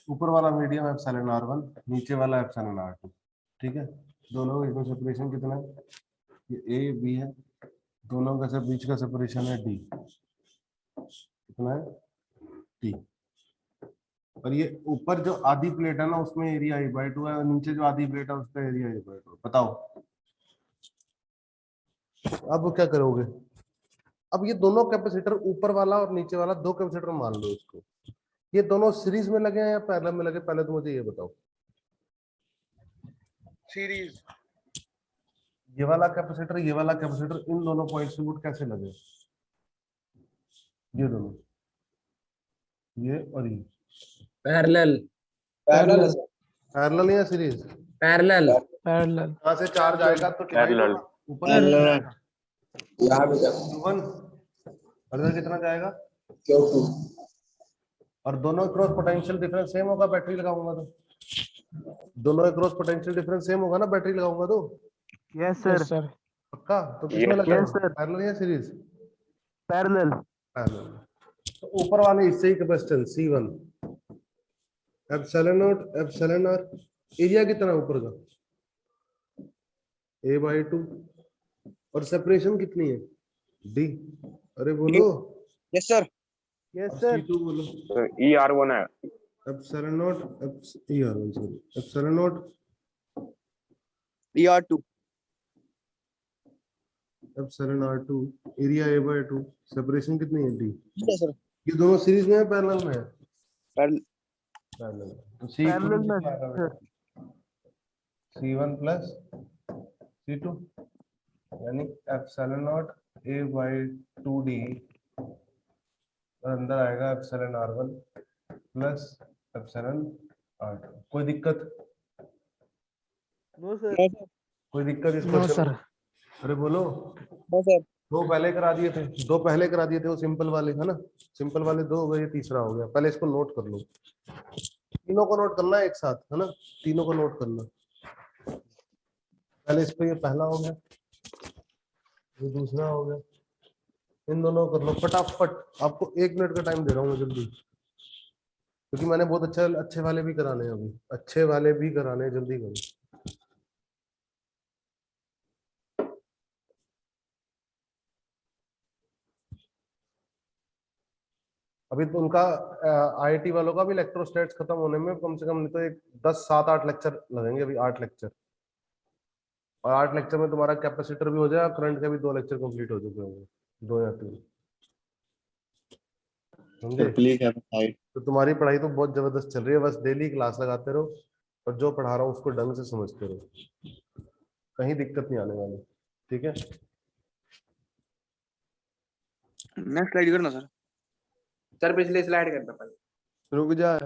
ऊपर वाला medium epsilon r1, नीचे वाला एप्सिलॉन r2। ठीक है, दोनों इसमें सेपरेशन कितना है, ये a b है, दोनों का सब बीच का सेपरेशन है d, कितना है d। और ये ऊपर जो आधी प्लेट है ना उसमें एरिया a/2 है, और नीचे जो आधी प्लेट है उसका एरिया a/2। बताओ अब क्या करोगे। अब ये दोनों कैपेसिटर, ऊपर वाला और नीचे वाला, दो कैपेसिटर मान लो इसको, ये दोनों सीरीज में लगे हैं या पैरेलल में लगे, पहले तो मुझे ये बताओ। सीरीज। ये वाला कैपेसिटर, ये वाला कैपेसिटर, इन दोनों पॉइंट्स पे वोल्ट कैसे लगे, ये दोनों, ये और ये, पैरेलल पैरेलल पैरेलल या सीरीज, पैरेलल पैरेलल। यहाँ से चार्ज आएगा तो पैरेलल। ऊपर जाएगा यहाँ पे Q1, और इधर कितना जाएगा, Q2। और दोनों क्रॉस पोटेंशियल डिफरेंस सेम होगा बैटरी लगाऊंगा तो, दोनों क्रॉस पोटेंशियल डिफरेंस सेम होगा ना बैटरी लगाऊंगा तो। Yes sir. पक्का, तो किसमें Yes, लगेगा, sir. पैरेलल या सीरीज, पैरेलल। पैरेलल। तो ऊपर वाले इससे ही capacitance C1 epsilon naught epsilon r, area कितना ऊपर का a/2, और सेपरेशन कितनी है d। अरे बोलो, यस सर। यस और सर। C2 बोलो, ER1 है। Epsilon not ER1, sorry epsilon not ER2। Epsilon r2, area a/2, separation कितनी है d। Yes sir. ये दोनों सीरीज में है पैरेलल में है, पैरेलल। पैरेलल। तो पैरेलल में सर। C1 प्लस C2, यानी एप्सिलॉन नॉट a/2d, और अंदर आएगा epsilon r1 plus epsilon r2। कोई दिक्कत, नो सर। कोई दिक्कत इस नो क्वेश्चन सर। में। अरे बोलो, नो सर। दो पहले करा दिए थे, दो पहले करा दिए थे, वो सिंपल वाले है ना, सिंपल वाले दो हो गए, ये तीसरा हो गया। पहले इसको नोट कर लो, तीनों को नोट करना है एक साथ, है ना, तीनों को नोट करना। पहले इसको, ये पहला हो गया, ये दूसरा हो गया, इन दोनों को कर लो फटाफट। आपको 1 मिनट का टाइम दे रहा हूँ मैं जल्दी, क्योंकि मैंने बहुत अच्छे वाले भी कराने हैं, अभी अच्छे वाले भी कराने हैं, जल्दी करो। अभी तो उनका आईआईटी वालों का भी इलेक्ट्रोस्टैट्स खत्म होने में कम से कम नहीं तो एक 10 7 8 लेक्चर लगेंगे, अभी 8 लेक्चर, और 8 लेक्चर में तुम्हारा कैपेसिटर भी हो जाएगा, करंट के भी 2 लेक्चर कंप्लीट हो चुके होंगे, 2 या 3, समझे। तो तुम्हारी पढ़ाई तो बहुत जबरदस्त चल रही है, बस डेली क्लास लगाते रहो, और जो पढ़ा रहा हूँ उसको ढंग से समझते रहो, कहीं दिक्कत नहीं आने वाली, ठीक है। नेक्स्ट स्लाइड करना सर। सर पिछली स्लाइड करना पहले। रुक जा,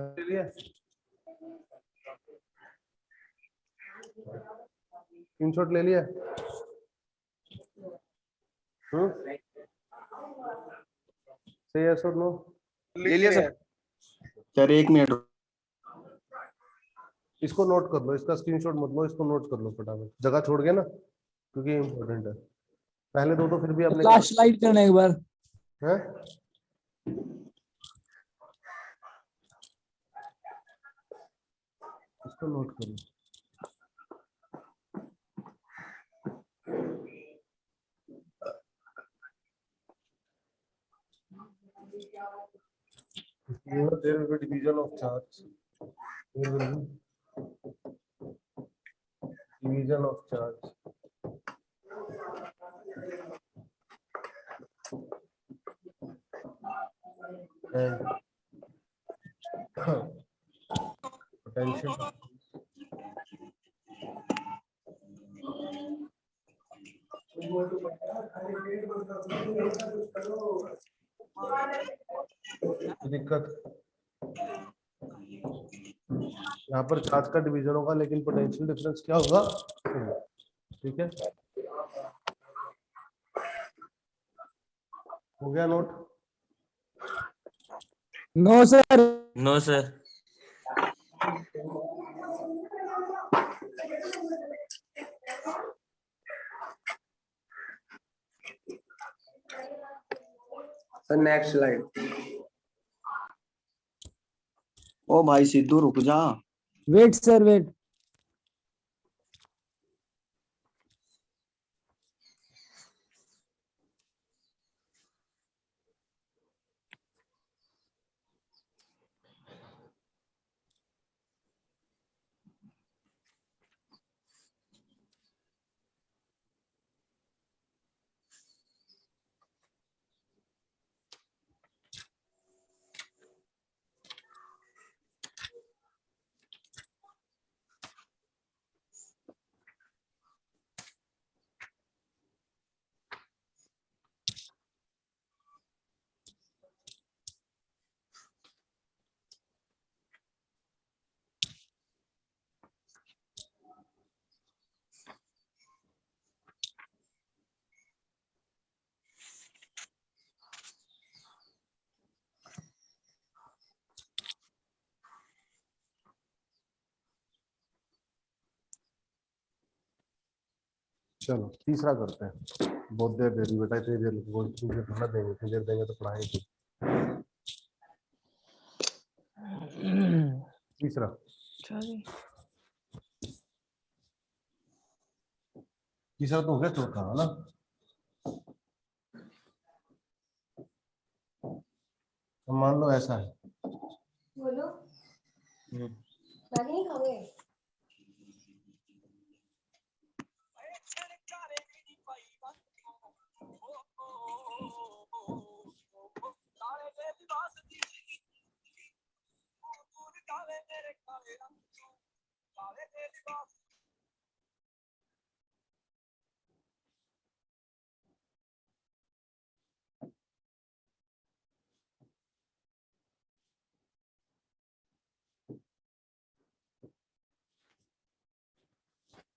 स्क्रीनशॉट ले लिया, सही है सर, नो ले लिया सर। Sir 1 minute. इसको नोट कर लो, इसका स्क्रीनशॉट मत लो, इसको नोट कर लो फटाफट, जगह छोड़ के ना, क्योंकि इम्पोर्टेंट है। पहले दो तो फिर भी आपने लास्ट स्लाइड करना एक बार। है, इसको नोट कर लो। There will be division of charge. There will be division of charge. And potential. दिक्कत, यहाँ पर चार्ज का डिवीजन होगा लेकिन पोटेंशियल डिफरेंस क्या होगा, ठीक है। हो गया note. No sir. No sir. Sir next slide. ओ भाई सिद्धू रुक जा। Wait sir wait. चलो तीसरा करते हैं। बहुत देर दे दी बेटा, इतनी देर मुझे थोड़ा देंगे, इतनी देर देंगे तो पढ़ाएंगे। तीसरा तीसरा तो हो गया, चौथा है ना। तो मान लो ऐसा है, बोलो नहीं खाओगे।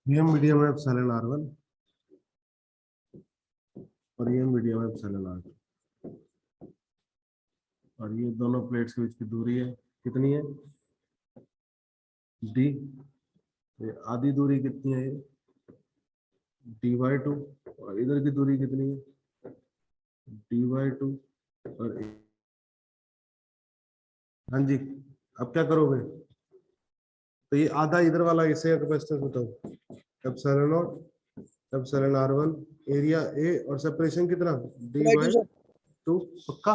ये मीडियम है एप्सिलॉन r1 और ये मीडियम है एप्सिलॉन r2, और ये दोनों प्लेट्स के बीच की दूरी है कितनी है, d। ये आधी दूरी कितनी है, d/2, और इधर की दूरी कितनी है, d/2। और हाँ जी, अब क्या करोगे, तो ये आधा इधर वाला इससे कैपेसिटेंस बताओ, epsilon naught epsilon r1 area A, और सेपरेशन कितना, d/2। पक्का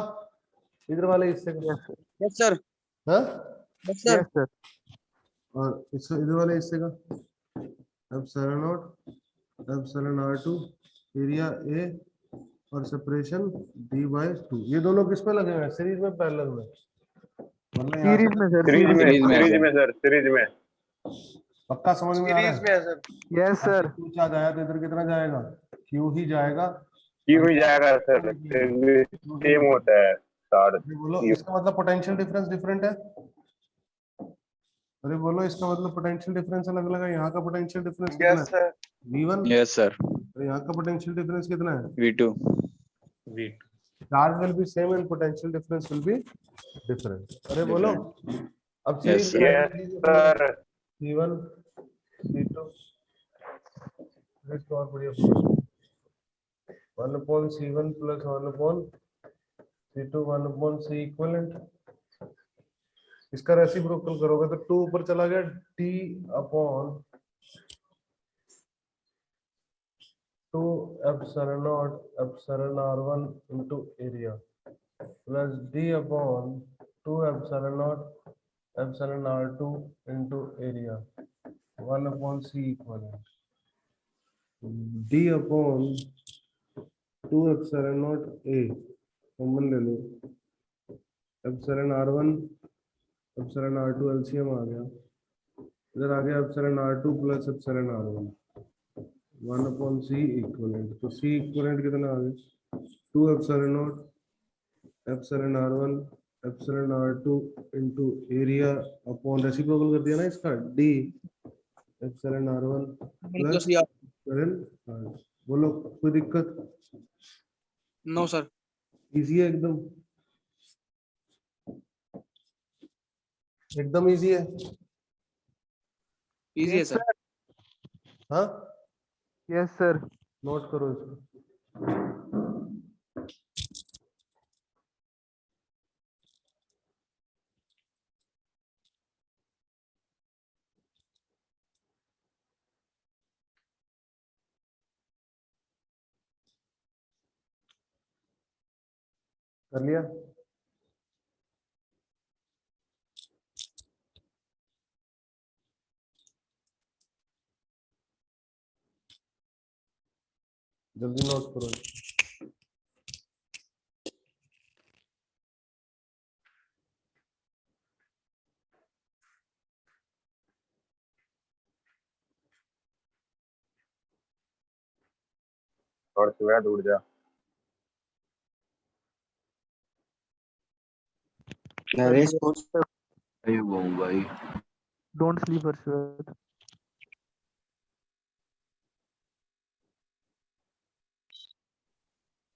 इधर वाले हिस्से का, यस सर। हाँ, यस सर। Yes sir. और इससे इधर वाले हिस्से का epsilon naught epsilon r2 area A और सेपरेशन d/2। ये दोनों किस पे लगे हुए हैं, सीरीज में पैरेलल में, वरना यहाँ सीरीज से में सर। सीरीज सीरीज में सर, सीरीज में। पक्का समझ में आ रहा सीरीज में है। है sir. Yes sir. Q charge आया तो इधर कितना जाएगा, क्यू ही जाएगा, की हुई जाएगा सर, सेम होता है चार्ज। अरे बोलो इसका मतलब पोटेंशियल डिफरेंस डिफरेंट है, अरे बोलो इसका मतलब पोटेंशियल डिफरेंस अलग अलग है। यहाँ का पोटेंशियल डिफरेंस कितना यस है, सर। v1, yes sir. और यहाँ का पोटेंशियल डिफरेंस कितना है, V2। Charge will be same and potential difference will be different. अरे बोलो अब Yes, series sir. Yes sir. c1 c2 इसको और बढ़िया बोलो, 1/c1 plus 1/c2 1/c equivalent. इसका रेसिप्रोकल करोगे तो 2 ऊपर चला गया, t/2 epsilon naught epsilon r1 into area plus d/2 epsilon naught epsilon r2 into area 1/c equivalent. d/2 epsilon naught a common ले लो, epsilon r1 epsilon r2 LCM आ गया, इधर आ गया epsilon r2 plus epsilon r1 1/c equivalent. तो c equivalent कितना आ गया, 2 epsilon naught epsilon r1 epsilon r2 into area upon reciprocal कर दिया ना इसका, d epsilon r1 plus epsilon r। बोलो कोई दिक्कत, नो सर। इजी है एकदम, एकदम इजी है। इजी है सर। हाँ यस सर। नोट करो इसको। कर लिया? जल्दी नोट करो। और सुबह उड़ जा। नरेश को अरे वो भाई Don't sleep, Harshad.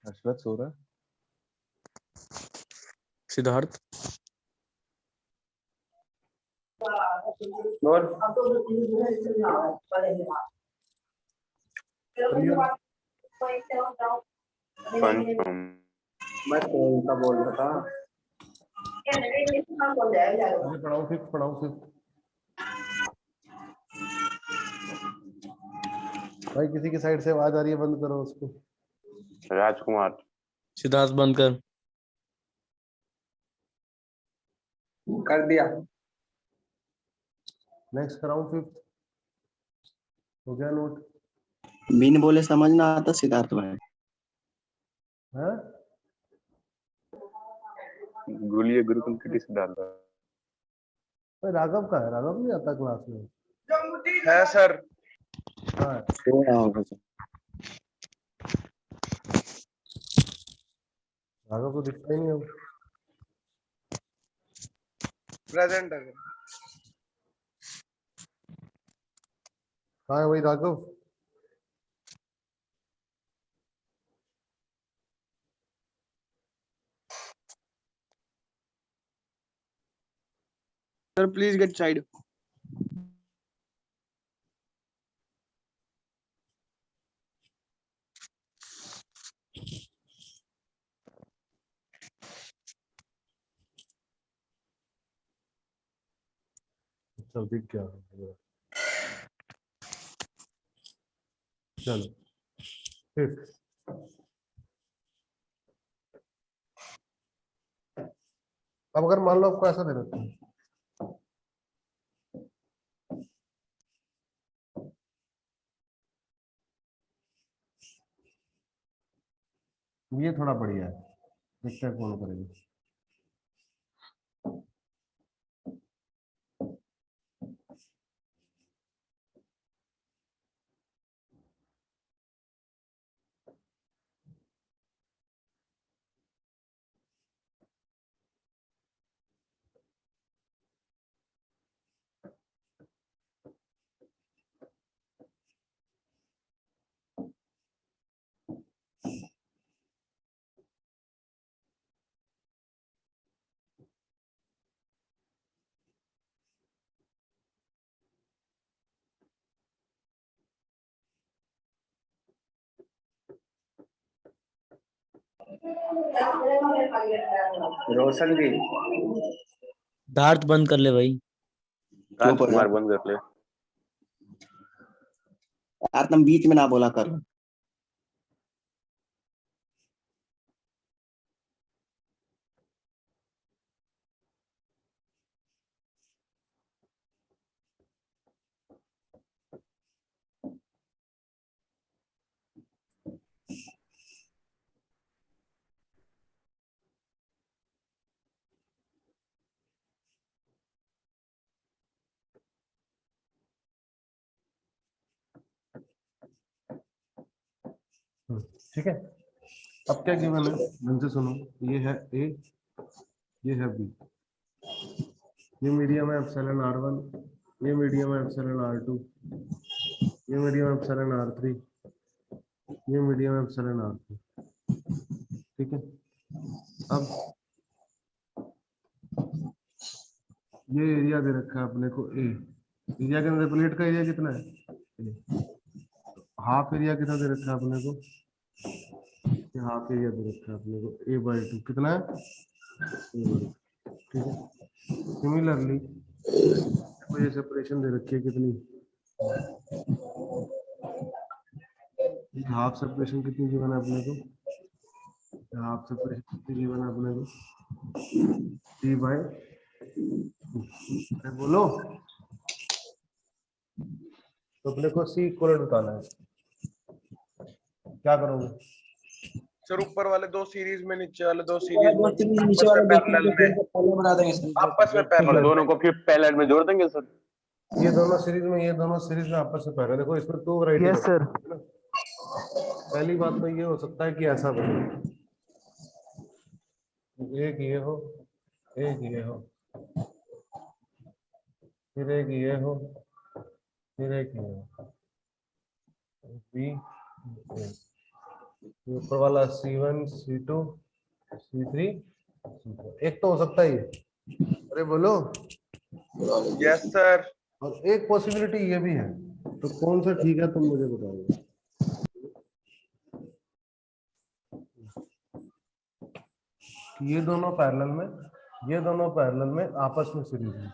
हर्षवर्ध सो रहा है? सिद्धार्थ बोल। कर लिया? कंफर्म। मैं कौन सा बोल रहा था? अरे पढ़ाओ फिफ्थ, पढ़ाओ फिफ्थ। भाई किसी की साइड से आवाज आ रही है, बंद करो उसको। राजकुमार। सिद्धार्थ बंद कर। कर दिया। नेक्स्ट कराऊं फिफ्थ? हो गया नोट? बिन बोले समझ ना आता सिद्धार्थ भाई। है? गुलिये गुरुकुल किटी सिद्धार्थ। भाई राघव का है, राघव नहीं आता क्लास में? है सर। हाँ, क्यों ना होगा सर? राघव को दिखता ही नहीं अब। प्रेजेंट है। हाँ वही Raghav. Sir please get side. चल दिख गया। चलो फिफ्थ। अब अगर मान लो आपको ऐसा दे रखा है, ये थोड़ा बढ़िया है, देखते हैं कौन करेगा। रोशन जी। सिद्धार्थ बंद कर ले भाई। राजकुमार बंद कर ले। यार तुम बीच में ना बोला कर। ठीक है, अब क्या गिवन है ढंग से सुनो। ये है ए, ये है बी, ये मीडियम है एप्सिलॉन r1, ये मीडियम है एप्सिलॉन r2, ये मीडियम है एप्सिलॉन r3, ये मीडियम है एप्सिलॉन r4। ठीक है, अब ये एरिया दे रखा है अपने को ए। एरिया के अंदर प्लेट का एरिया कितना है? A। हाफ एरिया कितना दे रखा है अपने को? ये हाफ एरिया दे रखा है अपने को a/2। कितना है? a/2। ठीक है, सिमिलरली ये सेपरेशन दे रखी है कितनी? हाफ सेपरेशन कितनी गिवन है अपने को? हाफ सेपरेशन कितनी गिवन है अपने को? डी बाय, अरे बोलो, तो अपने को सी इक्वल बताना है, क्या करोगे? सर ऊपर वाले दो सीरीज में, नीचे वाले दो सीरीज में, नीचे वाले पैरेलल में, पहले बना देंगे सर। आपस में पैरेलल, दोनों को फिर पैरेलल में जोड़ देंगे सर। ये दोनों सीरीज में, ये दोनों सीरीज में आपस में पैरेलल। देखो इसमें दो वैरायटी यस सर। पहली बात तो ये हो सकता है कि ऐसा बने, एक ये हो, एक ये हो, फिर एक ये हो, फिर एक ये हो, बी, ऊपर वाला C1 C2 C3 C4, एक तो हो सकता है ये। अरे बोलो। Yes sir. और एक पॉसिबिलिटी ये भी है, तो कौन सा ठीक है तुम मुझे बताओगे? ये दोनों पैरेलल में, ये दोनों पैरेलल में आपस में सीरीज है।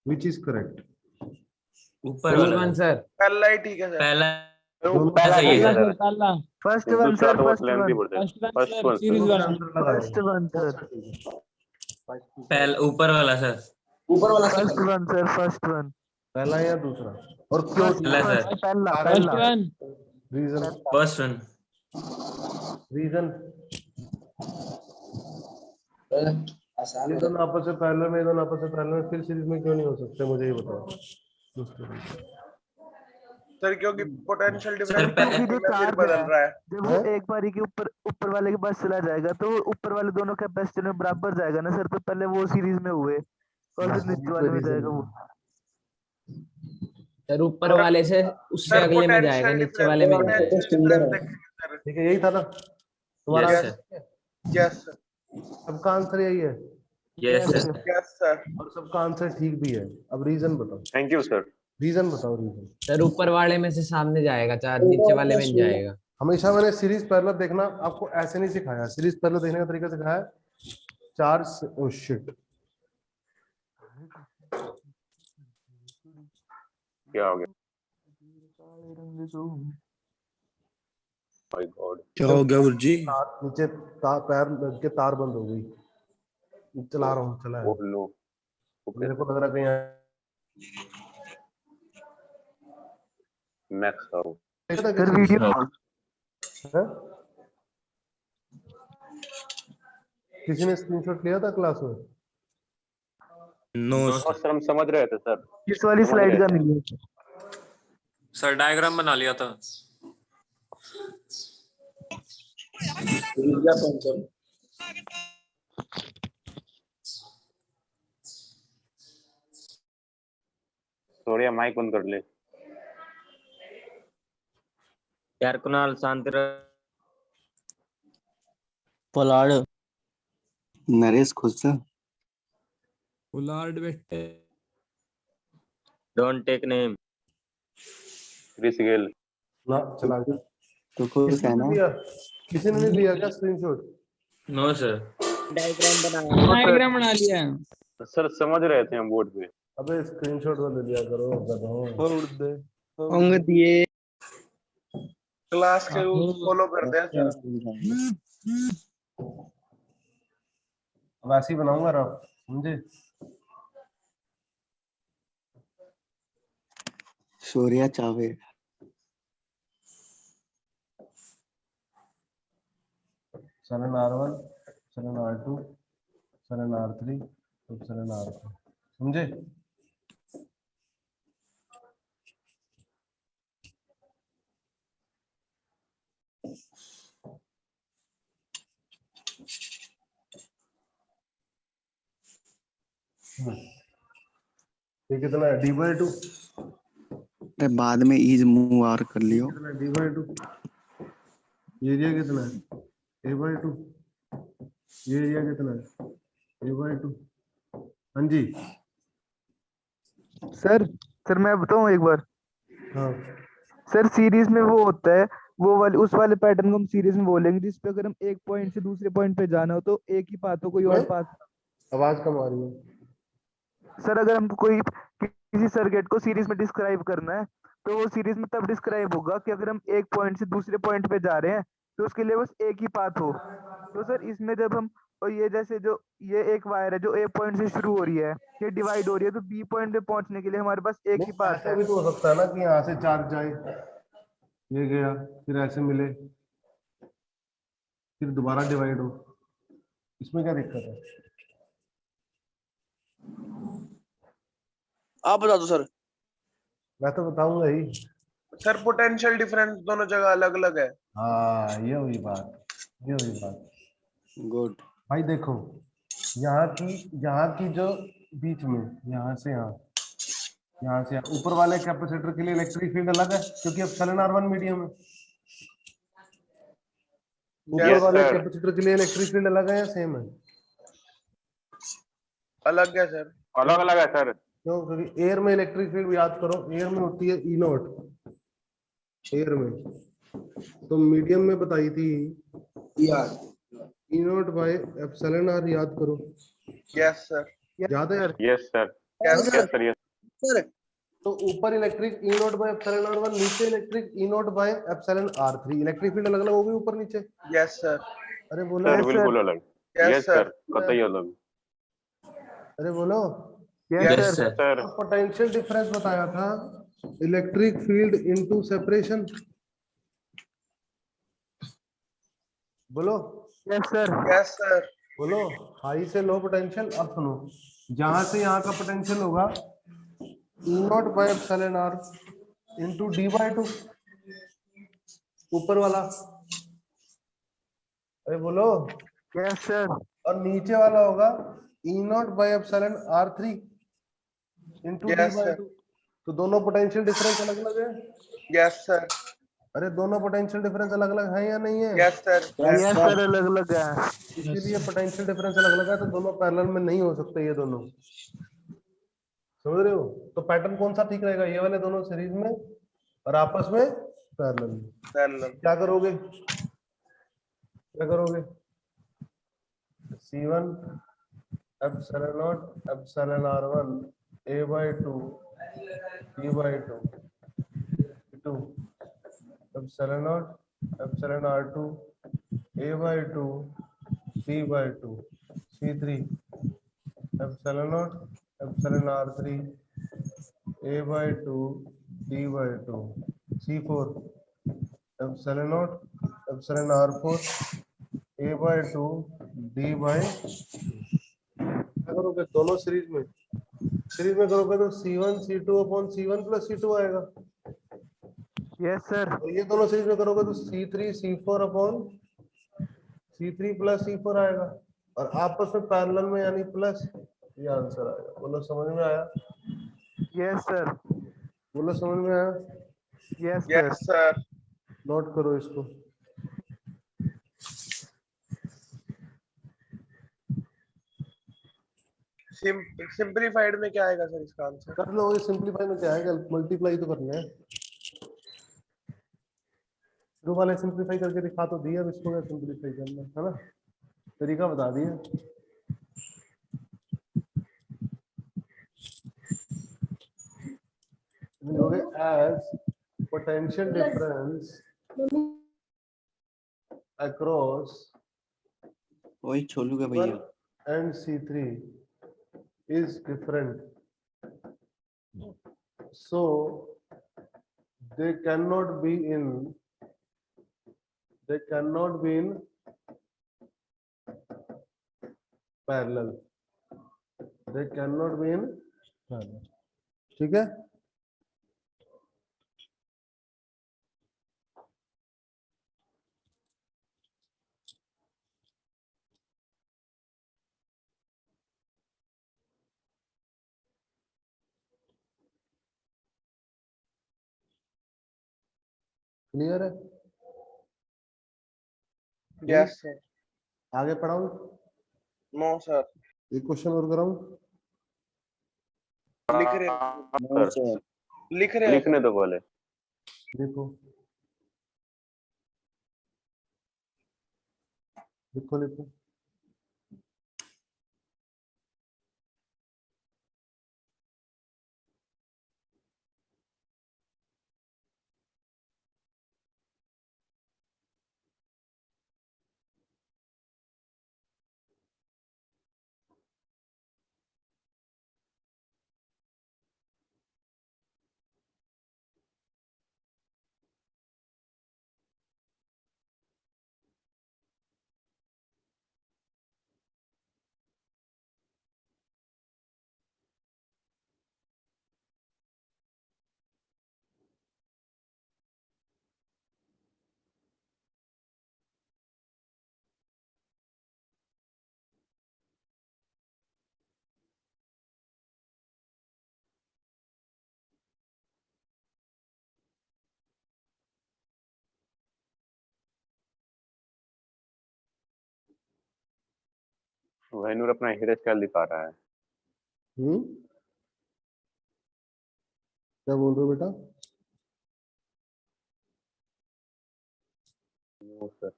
Which is correct? ऊपर वाला सर पहला ही ठीक है सर। पहला पहला सही है सर। फर्स्ट वन दूसरा सर, तो फर्स्ट लेंथी वन, पड़ता है। फर्स्ट वन दोनों के अंदर लगाओ। फर्स्ट वन सर, पहला ऊपर वाला सर। ऊपर वाला first one sir, first one, पहला या दूसरा? और क्यों? पहला सर। पहला पहला। Reason, first one. रीजन, आसान ये है। दोनों आपस में पैरेलल में, ये दोनों आपस में पैरेलल में, फिर सीरीज में क्यों नहीं हो सकते? मुझे ये बताओ। सर क्योंकि पोटेंशियल सर, डिफरेंस पहले- जो चार्ज बदल रहा है। जब वो एक बारी के ऊपर ऊपर वाले के पास चला जाएगा तो वो ऊपर वाले दोनों कैपेसिटर में बराबर जाएगा ना सर, तो पहले वो सीरीज में हुए और फिर नीचे वाले में जाएगा वो। सर ऊपर वाले से उससे सर, अगले में जाएगा, potential नीचे वाले में difference- जाएगा। potential difference देखेंगे सर। ठीक है, यही था ना तुम्हारा? Yes, sir. Yes sir. सबका आंसर यही है यस सर। Yes sir. और सबका आंसर ठीक भी है। अब रीजन बताओ, थैंक यू सर। रीजन बताओ, रीजन। सर ऊपर वाले में से सामने जाएगा, चार नीचे वाले में नहीं जाएगा। हमेशा मैंने सीरीज पैरेलल देखना आपको ऐसे नहीं सिखाया। सीरीज पैरेलल देखने का तरीका सिखाया चार, ओह शिट, क्या हो गया? माय गॉड, क्या हो गया गुरुजी? नीचे पैर लग के तार बंद हो गई। चला रहा हूँ, चला है। Oh no. मेरे को लग रहा कहीं मैक्स आउट। सर वीडियो है? किसी ने स्क्रीनशॉट लिया था क्लास में? नो और सर हम समझ रहे थे सर। इस वाली स्लाइड का नहीं है। सर डायग्राम बना लिया था। सोरिया माइक बंद कर ले। यार कुणाल शांति रह। पोलार्ड। नरेश खुश है? उलार्ड बेटे। Don't take name. Chris Gayle. ना चला गया। तो खुश किसी है ने ना? दिया? किसी ने नहीं दिया क्या स्क्रीनशॉट? No sir. डायग्राम बना लिया। सर समझ रहे थे हम बोर्ड पे। अबे स्क्रीनशॉट वाले दिया करो गधों। होंगे दिए। क्लास के रूल फॉलो करते हैं सर। अब ऐसे ही बनाऊंगा रफ, समझे? सूर्या चावे। Sullen R1, sullen R2, sullen R3, sullen R4, समझे? ये कितना है? D/2 अरे बाद में इज मूव आर कर लियो। कितना है? D/2 एरिया कितना है? A/2 ये एरिया कितना है? A/2। हाँ जी, सर मैं बताऊं एक बार। हाँ सर सीरीज में वो होता है, वो वाले उस वाले पैटर्न को हम सीरीज में बोलेंगे जिसपे अगर हम एक पॉइंट से दूसरे पॉइंट पे जाना हो तो एक ही पाथ हो, कोई और पाथ। आवाज कम आ रही है। सर अगर हम कोई किसी सर्किट को सीरीज में डिस्क्राइब करना है तो वो सीरीज में तब डिस्क्राइब होगा कि अगर हम एक पॉइंट से दूसरे पॉइंट पे जा रहे हैं तो उसके लिए बस एक ही पाथ हो। तो सर इसमें जब हम, और ये जैसे जो ये एक वायर है जो ए पॉइंट से शुरू हो रही है, ये डिवाइड हो रही है, तो बी पॉइंट पे पहुंचने के लिए हमारे पास एक ही नहीं, पाथ ऐसा है। भी तो हो सकता है ना कि यहाँ से चार्ज जाए, ये गया, फिर ऐसे मिले, फिर दोबारा डिवाइड हो, इसमें क्या दिक्कत है? आप बता दो सर। मैं तो बताऊंगा ही। सर पोटेंशियल डिफरेंस दोनों जगह अलग अलग है। हाँ, ये हुई बात, ये हुई बात। गुड। भाई देखो, यहाँ की जो बीच में, यहाँ से यहाँ, यहाँ से यहाँ, ऊपर वाले कैपेसिटर के लिए इलेक्ट्रिक फील्ड अलग है क्योंकि एप्सिलॉन R1 मीडियम है। ऊपर Yes, वाले sir. कैपेसिटर के लिए इलेक्ट्रिक फील्ड अलग है या सेम है? अलग है सर। अलग अलग है सर। क्यों? क्योंकि एयर में इलेक्ट्रिक फील्ड याद करो, एयर में होती है ई नॉट, एयर में, तो मीडियम में बताई थी ई नॉट बाय एप्सिलॉन R, याद करो। Yes sir. याद है यार? Yes sir. Yes, yes sir. Sir. Yes sir तो ऊपर electric E naught by epsilon R1, नीचे electric E naught by epsilon R3, electric field अलग अलग होगी ऊपर नीचे। Yes sir. अरे बोलो, सर बिल्कुल अलग। यस सर, कतई अलग। अरे बोलो। Yes yes sir. Sir. Sir potential difference बताया था, इलेक्ट्रिक फील्ड इनटू सेपरेशन। बोलो। Yes sir. Yes sir. बोलो, हाई से लो पोटेंशियल। अब सुनो, जहां से यहाँ का पोटेंशियल होगा E naught by epsilon R into D by 2, ऊपर वाला। अरे बोलो। Yes sir. और नीचे वाला होगा E naught by epsilon R3 into D yes by sir. 2। तो दोनों पोटेंशियल डिफरेंस अलग अलग है। Yes sir. अरे दोनों पोटेंशियल डिफरेंस अलग अलग है या नहीं है? Yes sir. यस सर, अलग अलग है। इसीलिए पोटेंशियल डिफरेंस अलग अलग है, तो दोनों पैरेलल में नहीं हो सकते ये दोनों। समझ रहे हो? तो पैटर्न कौन सा ठीक रहेगा? ये वाले दोनों सीरीज में और आपस में पैरेलल में। पैरेलल। क्या करोगे? क्या करोगे? C1 epsilon naught epsilon R1 a by 2 b by 2 2 epsilon naught epsilon R2 a by 2 b by 2 C3 epsilon naught epsilon R3 a by 2 d by 2 C4 epsilon naught epsilon R4 a by 2 d by। क्या करोगे? दोनों series में करोगे तो C1 C2 upon C1 plus C2 आएगा। Yes sir. और ये दोनों सीरीज में करोगे तो C3 C4 upon C3 plus C4 आएगा, और आपस में पैरेलल में यानी प्लस, ये आंसर आएगा। बोलो समझ में आया? Yes sir. बोलो समझ में आया? Yes sir. Yes sir. Note करो इसको। सिंपलीफाइड में क्या आएगा सर इसका आंसर? कर लो, ये सिंपलीफाई में क्या है, मल्टीप्लाई तो करना है। शुरू वाले सिंपलीफाई करके दिखा तो दिया, अब इसको क्या सिंपलीफाई करना है ना, तरीका बता दिया। as potential difference across वही छोलू का भैया। and C3 is different, so they cannot be in parallel, they cannot be in parallel। ठीक है? क्लियर है? Yes sir. आगे पढ़ाऊं? No sir. एक क्वेश्चन और कराऊं? लिख रहे हैं। सर लिख रहे हैं। लिखने तो बोले। देखो लिखो लिखो। वहीनूर अपना हेयर स्टाइल दिखा रहा है। क्या बोल रहे हो बेटा? No sir.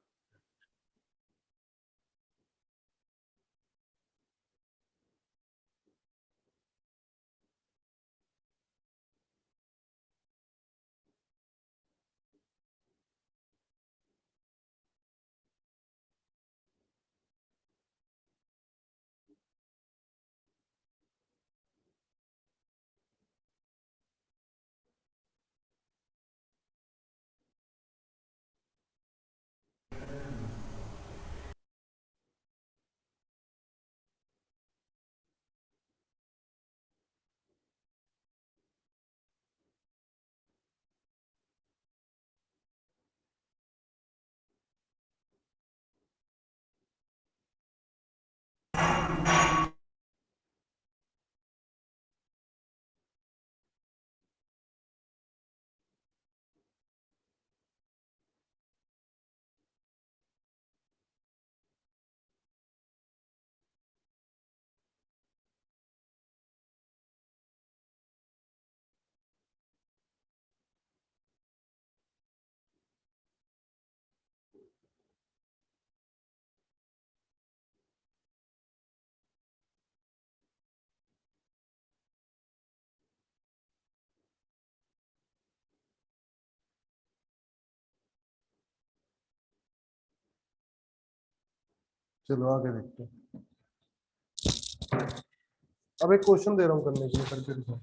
चलो आगे देखते हैं। अब एक क्वेश्चन दे रहा हूँ करने के लिए, करके दिखाओ।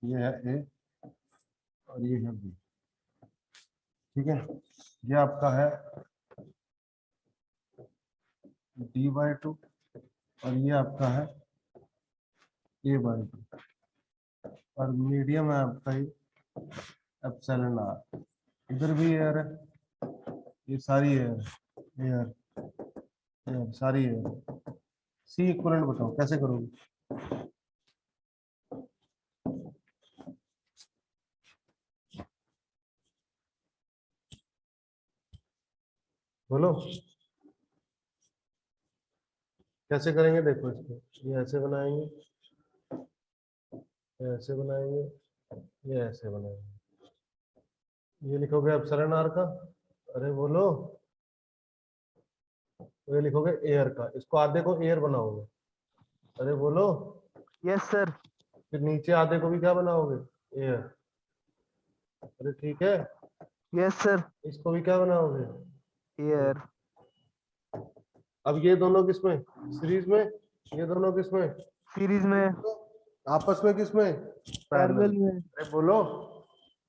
ये है ए और ये है बी, ठीक है। ये आपका है d/2 और ये आपका है a/2 और मीडियम है आपका ये एप्सिलॉन r। इधर भी एयर है, ये सारी एयर एयर एयर सारी एयर। सी इक्विवेलेंट बताओ कैसे करोगे? बोलो कैसे करेंगे? देखो इसको, ये ऐसे बनाएंगे, ये ऐसे बनाएंगे, ये ऐसे बनाएंगे। ये लिखोगे एप्सिलॉन r का, अरे बोलो, तो ये लिखोगे एयर का, इसको आधे को एयर बनाओगे, अरे बोलो। Yes sir. फिर नीचे आधे को भी क्या बनाओगे? एयर, अरे ठीक है। Yes sir. इसको भी क्या बनाओगे? एयर। अब ये दोनों किसमें? सीरीज में। ये दोनों किसमें? सीरीज में। आपस में किसमें? पैरेलल में। अरे बोलो।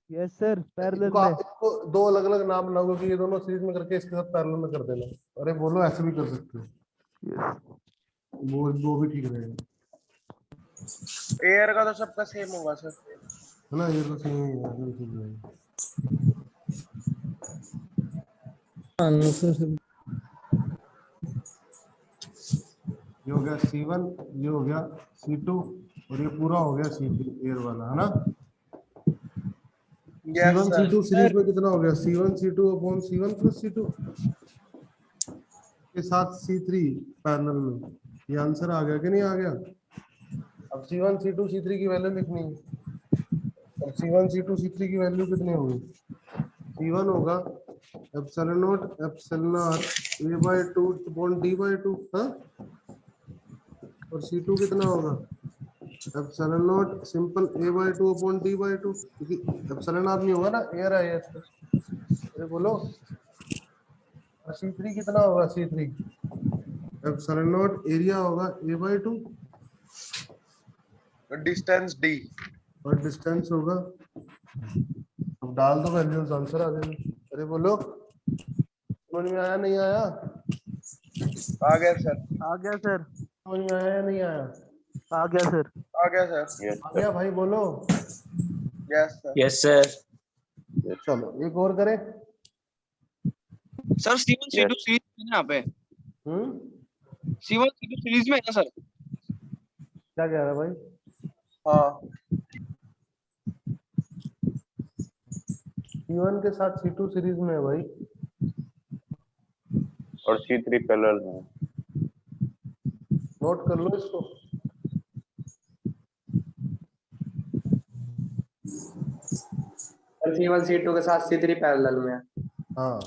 यस सर, पैरेलल इनको में। आप इसको दो अलग अलग नाम बनाओगे कि ये दोनों सीरीज में करके इसके साथ पैरेलल में कर देना। अरे बोलो, ऐसे भी कर सकते हो। यस। वो भी ठीक रहेगा। एयर का तो सबका सेम होगा सर, है ना? ये तो सही है। ये हो गया C1, ये हो गया C2 और ये पूरा हो गया C3 एयर वाला, है ना? C1 C2 सीरीज में कितना हो गया? C1 C2 upon C1 plus C2 के साथ C3 पैरेलल में। ये आंसर आ गया कि नहीं आ गया? अब C1 C2 C3 की वैल्यू लिखनी है। अब C1 C2 C3 की वैल्यू कितनी होगी? C1 होगा epsilon naught epsilon r a/2 upon d/2, हाँ? और C2 कितना होगा? Epsilon not simple a/2 upon d/2, क्योंकि एप्सिलॉन r नहीं होगा ना, एयर है ये। अरे बोलो C3 कितना होगा C3 एप्सिलॉन नॉट एरिया होगा A/2 डिस्टेंस डी और डिस्टेंस होगा अब डाल दो वैल्यूज आंसर आ जाएगा। अरे बोलो समझ में आया नहीं आया आ गया सर आ गया सर। समझ में आया या नहीं आया आ गया सर। आ गया सर आ गया भाई बोलो यस सर यस सर। चलो एक और करें सर C1 C2 सीरीज में यहाँ पे C1 C2 सीरीज में है ना सर? क्या कह रहा है भाई हाँ C1 के साथ C2 सीरीज में है भाई और C3 पैरेलल है नोट कर लो इसको C1 C2 के साथ C3 पैरेलल में है। हाँ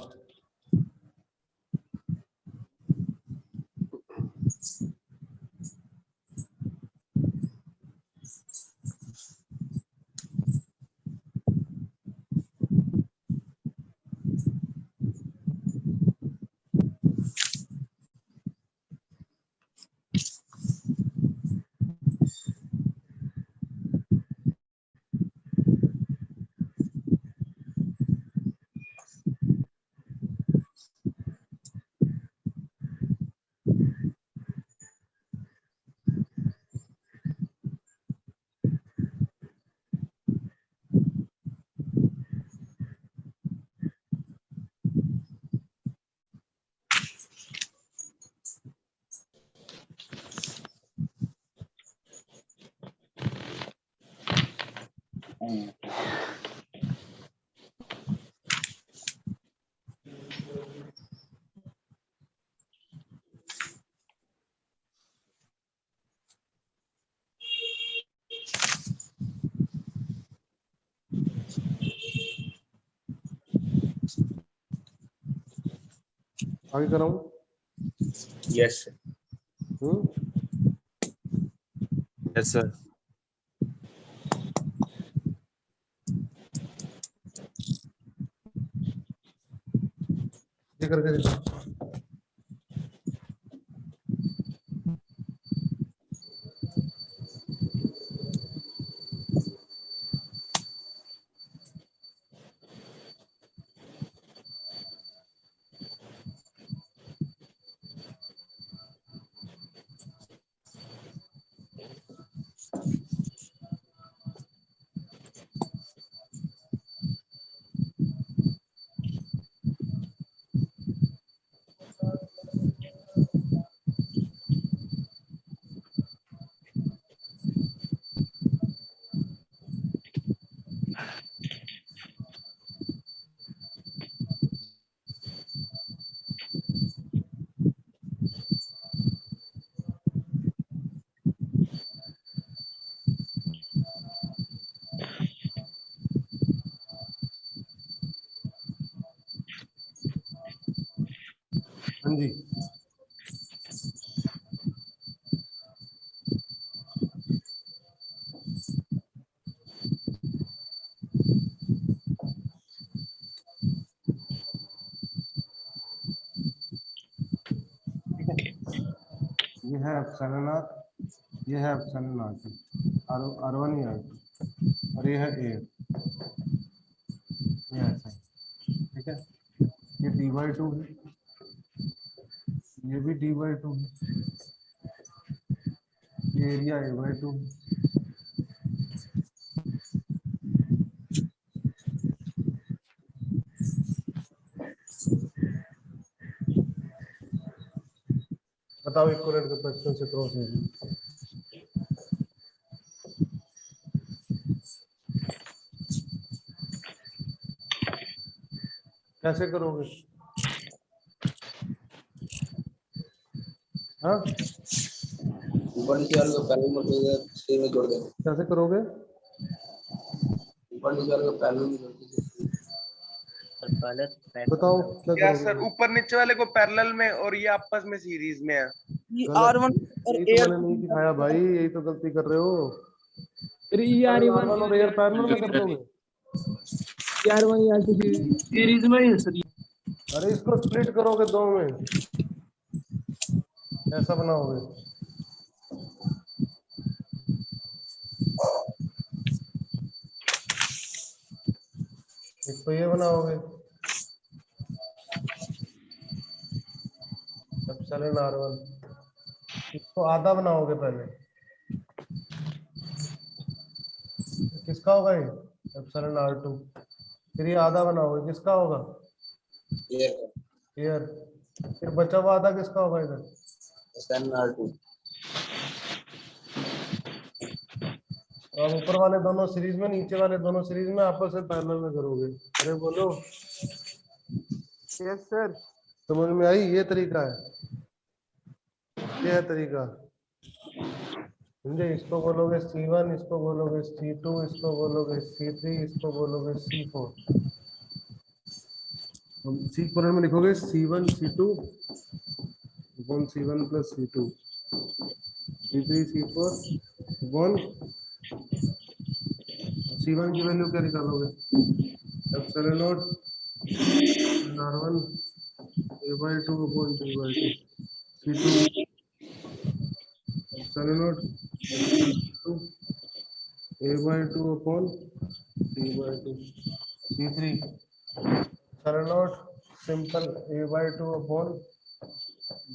आगे कराऊं यस यस सर। ये करके दिखा हाँ जी ये है एप्सिलॉन नॉट ये है epsilon not R1 he R2 और ये है A ये ऐसा ठीक है ये D/2 है ये भी D/2 है ये एरिया A/2 है बताओ इक्विवेलेंट कैपेसिटेंस से क्रॉस एरिया कैसे करोगे हाँ ऊपर नीचे वाले को पैरेलल में जोड़ देना। कैसे करोगे ऊपर नीचे वाले को पैरेलल में जोड़ देना। बताओ क्या यस करोगे सर ऊपर नीचे वाले को पैरेलल में और ये आपस में सीरीज में है। R1 और यही तो मैंने नहीं दिखाया भाई यही तो गलती कर रहे हो R1 और एयर पैरेलल में कर दोगे यार वही यार सीरीज में ही है सर। अरे इसको स्प्लिट करोगे दो में, ऐसा बनाओगे। इसको ये बनाओगे, एप्सिलॉन R1। इसको आधा बनाओगे पहले, किसका होगा ये, एप्सिलॉन R2। फिर ये आधा बनाओगे, किसका होगा, ये एयर। फिर बचा हुआ आधा किसका होगा इधर, SNR2। तो अब ऊपर वाले दोनों सीरीज में, नीचे वाले दोनों सीरीज में आपस में पैरेलल में करोगे। अरे बोलो, यस सर। समझ में आई? ये तरीका है, ये है तरीका, समझे? इसको बोलोगे C1, इसको बोलोगे C2, इसको बोलोगे C3, इसको बोलोगे C4। C4 में लिखोगे C1 C2 1 C1 plus C2, C3 C4 1। C1 की वैल्यू क्या निकालोगे, epsilon not R1 A/2 upon D/2। C2 epsilon not A/2 upon D/2। C3 epsilon not simple A/2 upon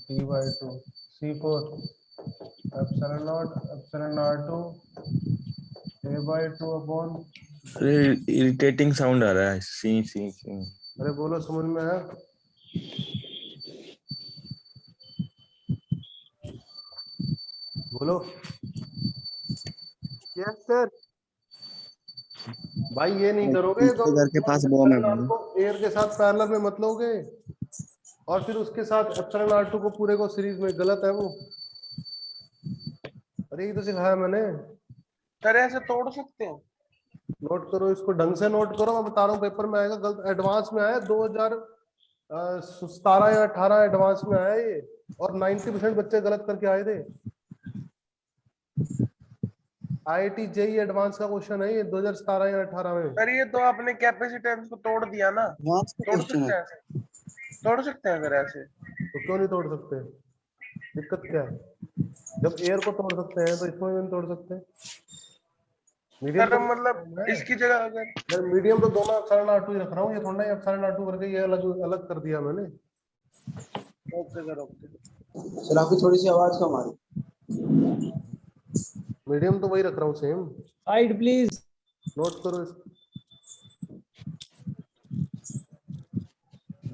D/2। C4 epsilon naught epsilon R2 A/2 upon। अरे irritating sound आ रहा है, सी सी सी। अरे बोलो, समझ में आया? बोलो यस सर। भाई, ये नहीं करोगे दूसरे घर के पास बॉम्ब है भाई। को एयर के साथ पैरेलल में मत लोगे और फिर उसके साथ एप्सिलॉन R2 को पूरे को सीरीज में, गलत है वो। अरे ये तो सिखाया मैंने। सर ऐसे तोड़ सकते हैं? नोट करो, इसको ढंग से नोट करो, मैं बता रहा हूँ पेपर में आएगा। गलत एडवांस में आया 2017 या 18 एडवांस में आया ये, और 90% बच्चे गलत करके आए थे। IIT JEE एडवांस का क्वेश्चन है ये 2017 या 18 में। सर ये तो आपने कैपेसिटेंस को तोड़ दिया ना। एडवांस का तोड़ क्वेश्चन सकते है। हैं ऐसे? तोड़ सकते हैं सर ऐसे? तो क्यों नहीं तोड़ सकते, दिक्कत क्या है? जब एयर को तोड़ सकते हैं तो इसको भी नहीं तोड़ सकते। मीडियम सर तो मतलब इसकी जगह अगर यार, मीडियम तो दोनों एप्सिलॉन R2 ही रख रहा हूँ, ये थोड़ा ही एप्सिलॉन R2 करके ये अलग अलग कर दिया मैंने। Okay sir okay. सर आपकी थोड़ी सी आवाज कम आ रही। मीडियम तो वही रख रहा हूँ सेम। Side please. नोट करो इसको।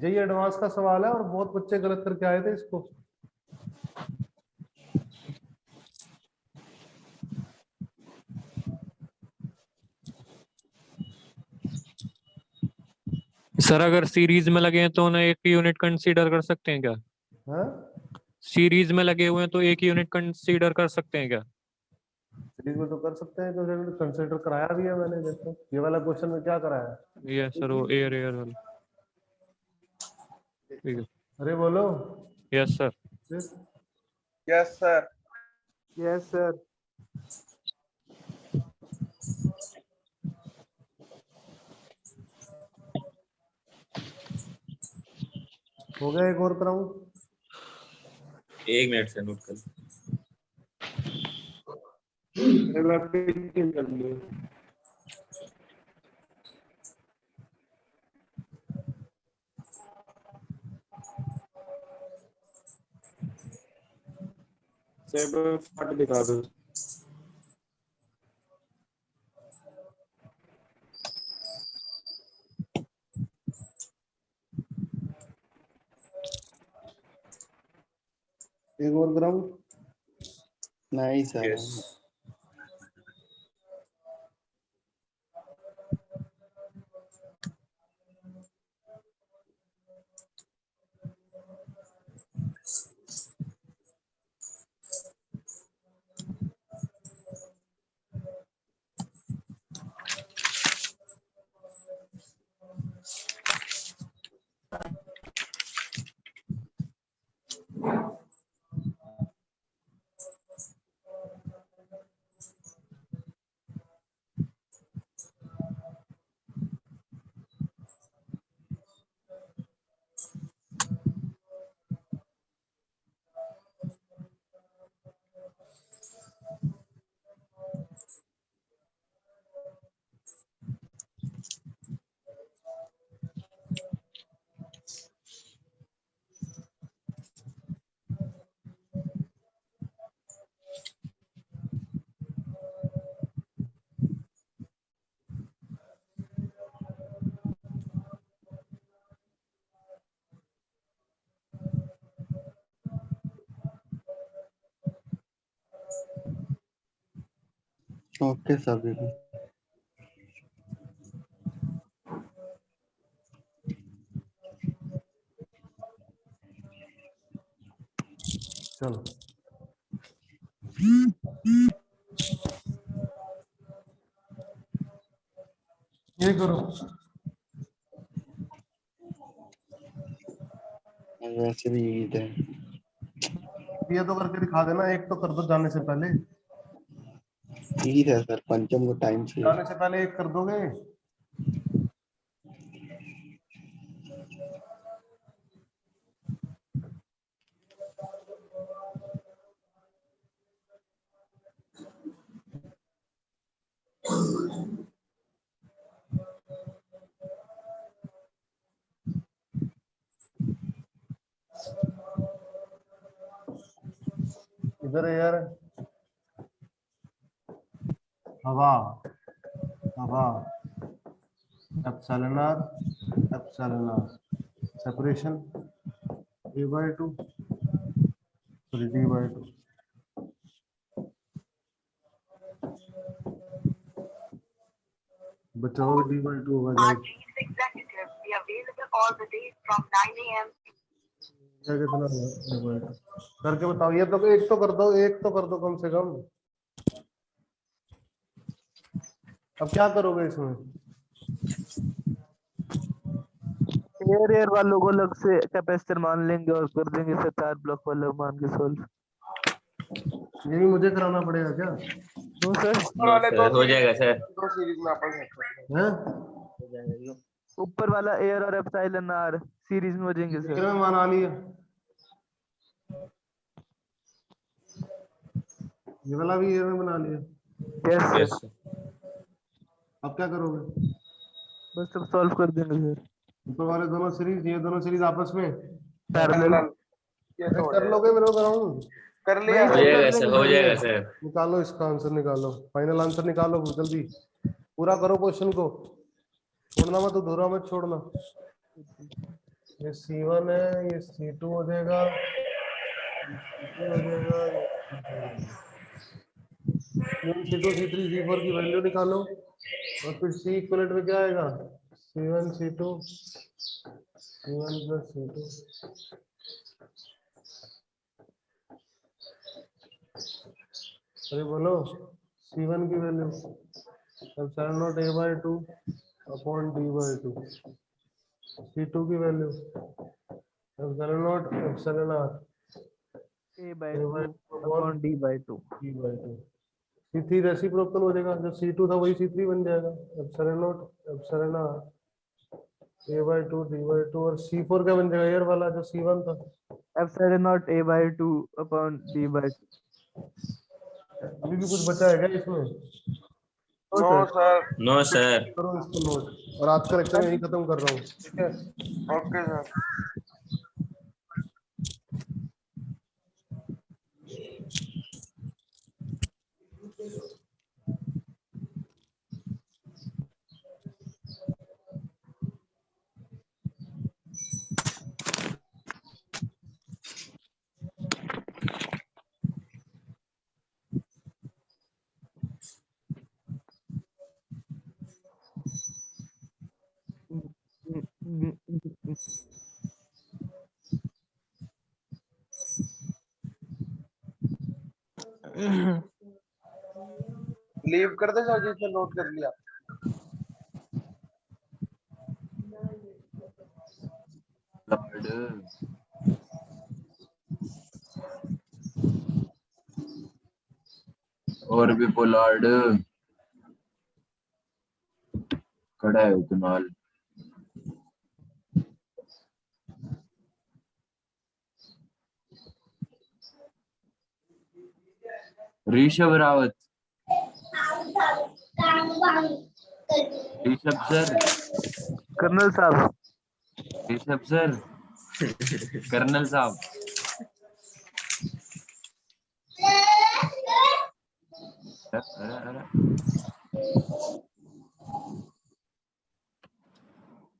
JEE एडवांस का सवाल है और बहुत बच्चे गलत करके आए थे इसको। सर अगर सीरीज में लगे हैं तो उन्हें एक यूनिट कंसीडर कर सकते हैं क्या? हाँ, सीरीज में लगे हुए हैं तो एक यूनिट कंसीडर कर सकते हैं क्या? सीरीज में तो कर सकते हैं, तो कंसिडर कराया भी है मैंने। देखो ये वाला क्वेश्चन में क्या कराया है। ये सर वो एयर एयर वाला। ठीक है। अरे बोलो। Yes sir. Yes sir. Yes sir. हो गया, एक और कराऊं? 1 मिनट से नोट कर। दिखा दो। एक और कराऊं? नहीं सर। यस। ओके सभी को। चलो ये करो, वैसे भी ईद है। ये तो करके दिखा देना, एक तो कर दो जाने से पहले। ईद है सर, पंचम को टाइम चाहिए। जाने से पहले एक कर दोगे? इधर है यार, हवा हवा, epsilon R separation a/2 sorry d/2। बचाओ d/2 होगा जाएगा क्या, कितना होगा d/2 करके बताओ। ये तो एक तो कर दो, एक तो कर दो कम से कम। अब क्या करोगे इसमें? एयर वालों को अलग से कैपेसिटर मान लेंगे और कर देंगे फिर 4 ब्लॉक वाला मान के सोल्व। ये भी मुझे कराना पड़ेगा क्या? क्यों सर? हो जाएगा सर। दो सीरीज में अपन हैं? ऊपर वाला एयर और एप्सिलॉन आर सीरीज में हो जाएंगे देख सर। रहे हो, मान आ लिया। ये वाला भी ये में बना लिया। यस यस सर, अब क्या करोगे? बस सब सॉल्व कर देंगे सर। ऊपर वाले दोनों सीरीज, ये दोनों सीरीज आपस में पैरेलल। ये तो कर लोगे, मेरे को कराऊं? कर लिया हो जाएगा सर, हो जाएगा सर। निकालो इसका आंसर, निकालो फाइनल आंसर निकालो जल्दी, पूरा करो क्वेश्चन को, छोड़ना मत, अधूरा मत छोड़ना। ये C1 है, ये C2 हो जाएगा, ये हो जाएगा, C2 C3 C4 की वैल्यू निकालो और फिर C इक्विवेलेंट में क्या आएगा? C1 C2 C1 plus C2। अरे बोलो, C1 की value epsilon not a/2 upon d/2। C2 की value epsilon naught epsilon r a/2 upon d/2। d/2। C3 reciprocal हो जाएगा, जो C2 था वही C3 बन जाएगा, epsilon naught epsilon r a/2 d/2। और C4 क्या बन जाएगा, एयर वाला जो C1 था? Epsilon not a/2 upon d/2। अभी भी कुछ बचा है क्या इसमें? No sir. No sir. करो इसको नोट, और आज का लेक्चर यहीं खत्म कर रहा हूँ, ठीक है? Okay sir. लीव कर दे सर, जिसने नोट कर लिया। और भी पोलार्ड खड़ा है कुणाल। ऋषभ रावत, ऋषभ सर, कर्नल साहब। ऋषभ सर, कर्नल साहब। अरे अरे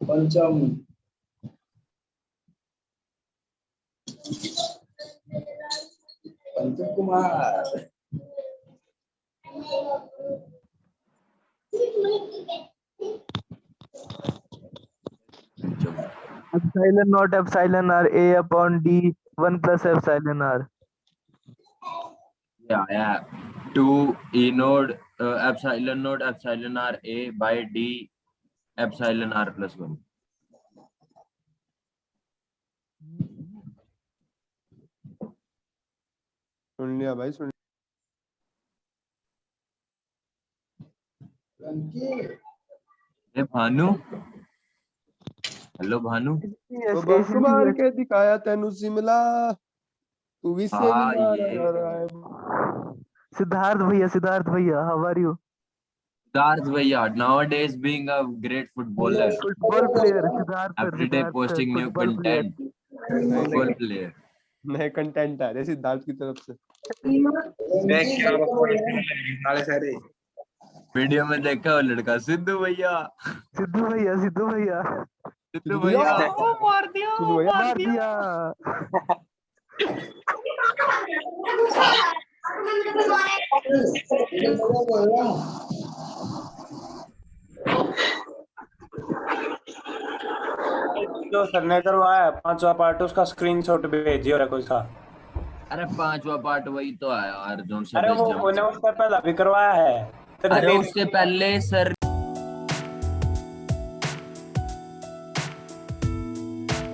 पंचम पंचम Kumar. epsilon not epsilon r a upon d 1 plus epsilon r. Yeah. 2 E node epsilon node epsilon r a by d epsilon r plus 1. सुन लिया भाई, सुन। ए भानु, हेलो भानु। तो बस मार के दिखाया तेनू शिमला, तू भी हाँ, शिमला ये। रहा है। सिद्धार्थ भैया how are you? Siddharth Bhaiya, nowadays being a great footballer, Football player Siddharth sir, every day Siddharth sir, posting new football player. content, football player. नए कंटेंट आ रहे सिद्धार्थ की तरफ से। वीडियो में देखा वो लड़का सिद्धू भैया ओ, मार दिया। जो सर ने करवाया 5वां पार्ट उसका स्क्रीनशॉट भेजिए और कोई था। अरे 5वां पार्ट वही तो आया अर्जुन से। अरे वो उससे पहले भी करवाया है। अरे उससे पहले सर